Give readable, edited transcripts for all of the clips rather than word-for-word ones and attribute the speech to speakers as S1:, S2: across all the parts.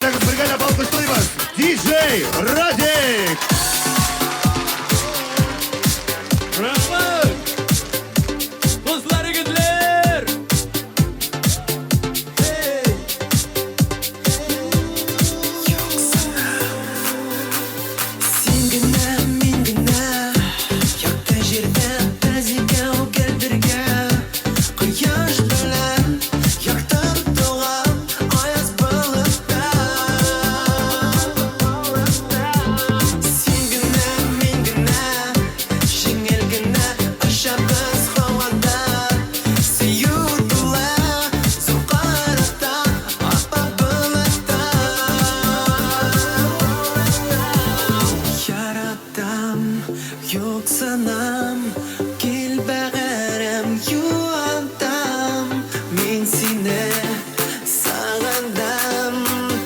S1: Birgalab alkışlaymiz. DJ Radik.
S2: Rahmat. Dostlar yigitlar. Hey.
S3: Singina, mingina, yakta yerdan taziga o'kildirga quyosh bilan yoqtirib tug'an oyoz bulutda. Singina, mingina, yengilgina o'sha biz havoda suyuldilar zuqaratda oppoq bulutda. Yaratam, yok sanam, gel bağırım, yuvantam. Men seni sağındım,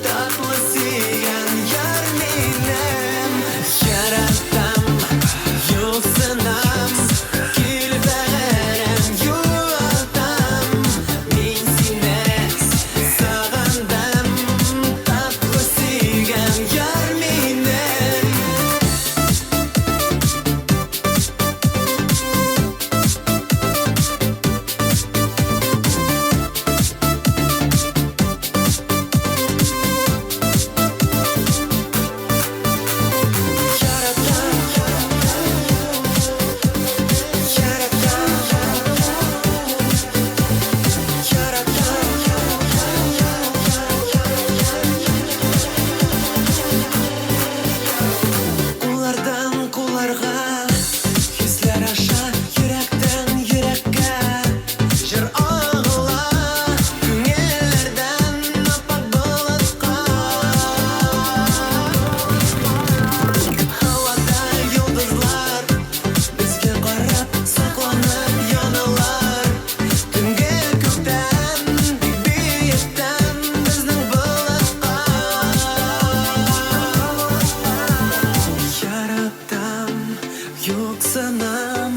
S3: tatlı siyan yar menim. Yaratam, yok sanam, gel bağırım, yuvantam. Men seni sağındım, tatlı siyan yar menim. Kullardan kullarga, hisler aşa, yürekten yürekka. Jir ağlar, ko'ngillardan oppoq bulutqa. Havoda yulduzlar, bizga qarab saqlanib yonalar. Tungi ko'kdan, biyikdan bizning bulutqa. Yaratam, yok sanam,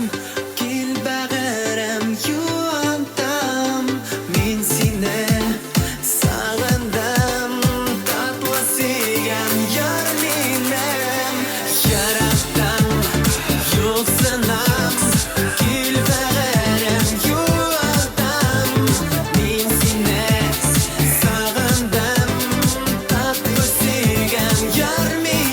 S3: gel bağırım, yuvantam. Men seni sağındım, tatlı siyan yar menim. Yaratam, yok sanam, gel bağırım, yuvantam. Men seni sağındım, tatlı siyan yar menim.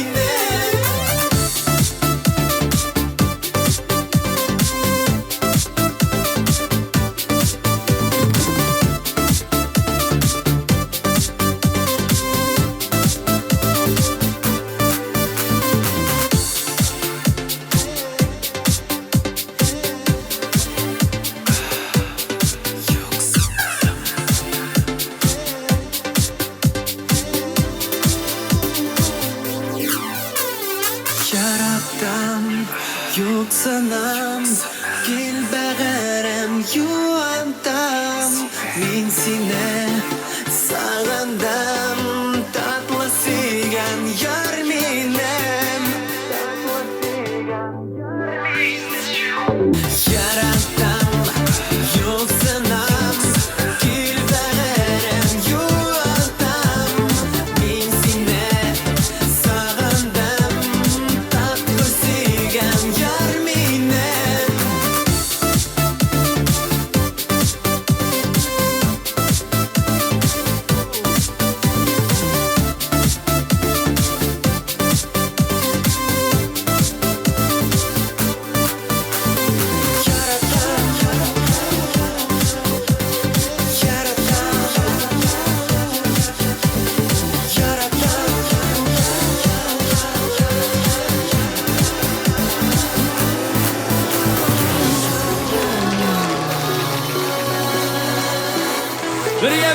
S3: Yaratam, yok sanam, gel bağırım, yuvantam. Men seni sağındım, tatlı siyan yar menim. Yaratam, yok sanam, gel bağırım, yuvantam. Men seni sağındım, tatlı siyan yar menim.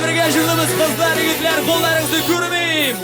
S2: Birga shundimiz, qizlar, yigitlar, qo'llaringizni ko'rmayim.